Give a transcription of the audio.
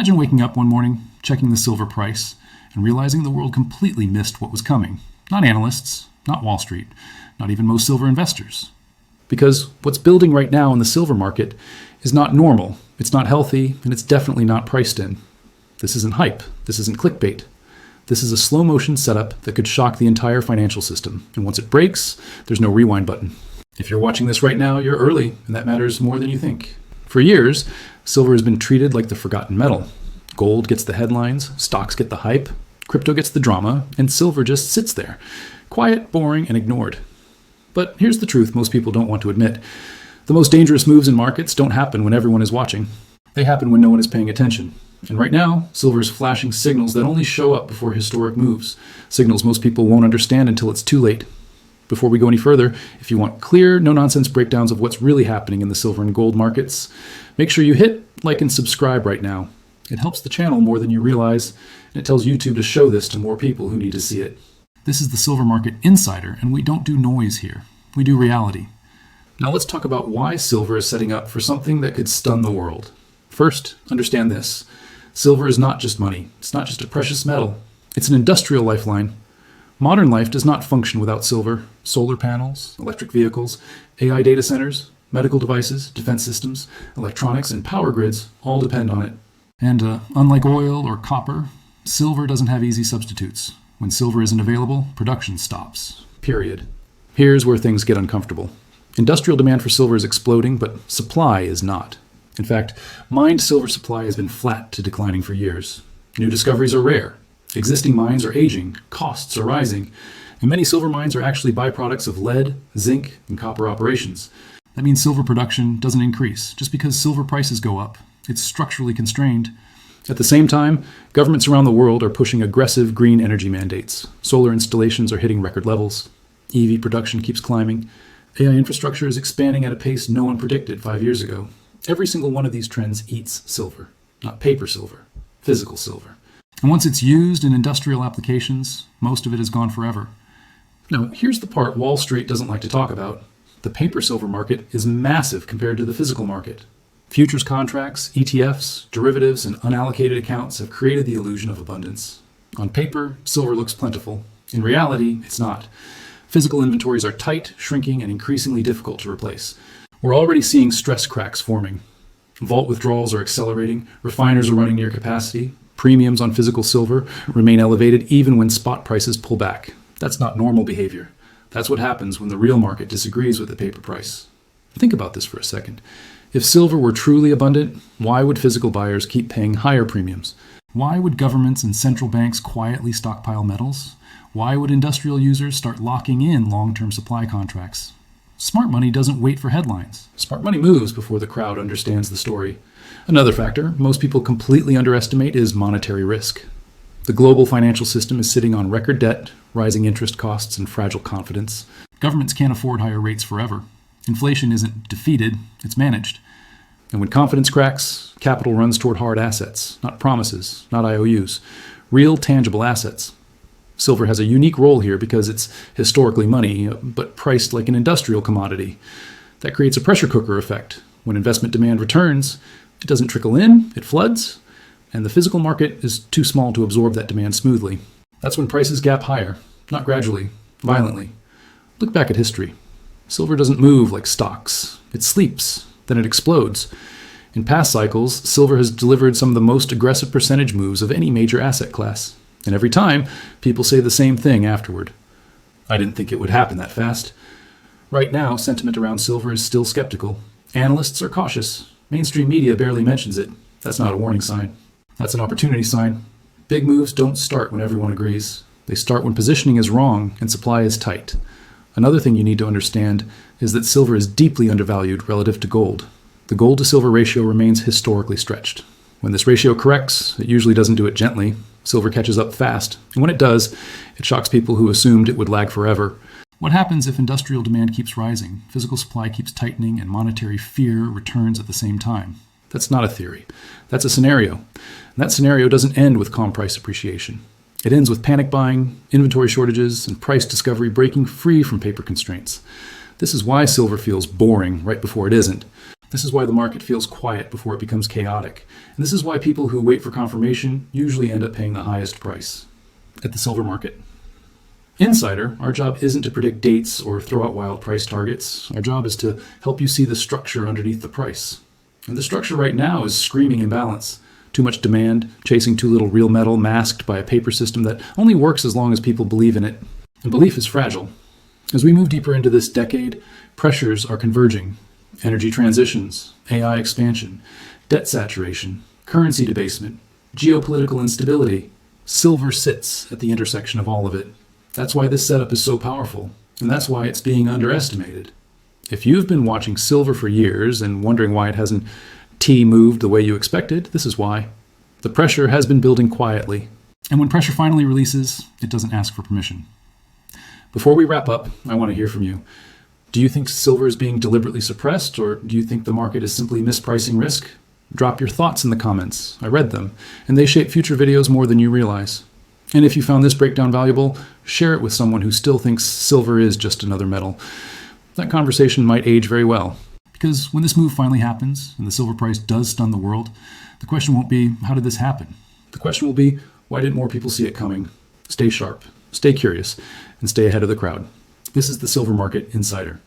Imagine waking up one morning, checking the silver price, and realizing the world completely missed what was coming. Not analysts, not Wall Street, not even most silver investors. Because what's building right now in the silver market is not normal, it's not healthy, and it's definitely not priced in. This isn't hype, this isn't clickbait. This is a slow-motion setup that could shock the entire financial system, and once it breaks, there's no rewind button. If you're watching this right now, you're early, and that matters more than you think. For years, silver has been treated like the forgotten metal. Gold gets the headlines, stocks get the hype, crypto gets the drama, and silver just sits there, quiet, boring, and ignored. But here's the truth most people don't want to admit. The most dangerous moves in markets don't happen when everyone is watching. They happen when no one is paying attention. And right now, silver is flashing signals that only show up before historic moves, signals most people won't understand until it's too late. Before we go any further, if you want clear, no-nonsense breakdowns of what's really happening in the silver and gold markets, make sure you hit like and subscribe right now. It helps the channel more than you realize, and it tells YouTube to show this to more people who need to see it. This is the Silver Market Insider, and we don't do noise here. We do reality. Now let's talk about why silver is setting up for something that could stun the world. First, understand this. Silver is not just money. It's not just a precious metal. It's an industrial lifeline. Modern life does not function without silver. Solar panels, electric vehicles, AI data centers, medical devices, defense systems, electronics, and power grids all depend on it. And unlike oil or copper, silver doesn't have easy substitutes. When silver isn't available, production stops. Period. Here's where things get uncomfortable. Industrial demand for silver is exploding, but supply is not. In fact, mined silver supply has been flat to declining for years. New discoveries are rare. Existing mines are aging, costs are rising, and many silver mines are actually byproducts of lead, zinc, and copper operations. That means silver production doesn't increase just because silver prices go up. It's structurally constrained. At the same time, governments around the world are pushing aggressive green energy mandates. Solar installations are hitting record levels. EV production keeps climbing. AI infrastructure is expanding at a pace no one predicted 5 years ago. Every single one of these trends eats silver. Not paper silver, physical silver. And once it's used in industrial applications, most of it is gone forever. Now, here's the part Wall Street doesn't like to talk about. The paper silver market is massive compared to the physical market. Futures contracts, ETFs, derivatives, and unallocated accounts have created the illusion of abundance. On paper, silver looks plentiful. In reality, it's not. Physical inventories are tight, shrinking, and increasingly difficult to replace. We're already seeing stress cracks forming. Vault withdrawals are accelerating, refiners are running near capacity, premiums on physical silver remain elevated even when spot prices pull back. That's not normal behavior. That's what happens when the real market disagrees with the paper price. Think about this for a second. If silver were truly abundant, why would physical buyers keep paying higher premiums? Why would governments and central banks quietly stockpile metals? Why would industrial users start locking in long-term supply contracts? Smart money doesn't wait for headlines. Smart money moves before the crowd understands the story. Another factor most people completely underestimate is monetary risk. The global financial system is sitting on record debt, rising interest costs, and fragile confidence. Governments can't afford higher rates forever. Inflation isn't defeated, it's managed. And when confidence cracks, capital runs toward hard assets, not promises, not IOUs, real tangible assets. Silver has a unique role here because it's historically money, but priced like an industrial commodity. That creates a pressure cooker effect. When investment demand returns, it doesn't trickle in, it floods, and the physical market is too small to absorb that demand smoothly. That's when prices gap higher, not gradually, violently. Look back at history. Silver doesn't move like stocks. It sleeps, then it explodes. In past cycles, silver has delivered some of the most aggressive percentage moves of any major asset class. And every time, people say the same thing afterward. I didn't think it would happen that fast. Right now, sentiment around silver is still skeptical. Analysts are cautious. Mainstream media barely mentions it. That's not a warning sign. That's an opportunity sign. Big moves don't start when everyone agrees. They start when positioning is wrong and supply is tight. Another thing you need to understand is that silver is deeply undervalued relative to gold. The gold to silver ratio remains historically stretched. When this ratio corrects, it usually doesn't do it gently. Silver catches up fast, and when it does, it shocks people who assumed it would lag forever. What happens if industrial demand keeps rising, physical supply keeps tightening, and monetary fear returns at the same time? That's not a theory. That's a scenario. And that scenario doesn't end with calm price appreciation. It ends with panic buying, inventory shortages, and price discovery breaking free from paper constraints. This is why silver feels boring right before it isn't. This is why the market feels quiet before it becomes chaotic. And this is why people who wait for confirmation usually end up paying the highest price at the silver market. Insider, our job isn't to predict dates or throw out wild price targets. Our job is to help you see the structure underneath the price. And the structure right now is screaming imbalance. Too much demand, chasing too little real metal, masked by a paper system that only works as long as people believe in it. And belief is fragile. As we move deeper into this decade, pressures are converging. Energy transitions, AI expansion, debt saturation, currency debasement, geopolitical instability. Silver sits at the intersection of all of it. That's why this setup is so powerful, and that's why it's being underestimated. If you've been watching silver for years and wondering why it hasn't moved the way you expected, this is why. The pressure has been building quietly, and when pressure finally releases, it doesn't ask for permission. Before we wrap up, I want to hear from you. Do you think silver is being deliberately suppressed, or do you think the market is simply mispricing risk? Drop your thoughts in the comments. I read them, and they shape future videos more than you realize. And if you found this breakdown valuable, share it with someone who still thinks silver is just another metal. That conversation might age very well. Because when this move finally happens, and the silver price does stun the world, the question won't be, how did this happen? The question will be, why didn't more people see it coming? Stay sharp, stay curious, and stay ahead of the crowd. This is the Silver Market Insider.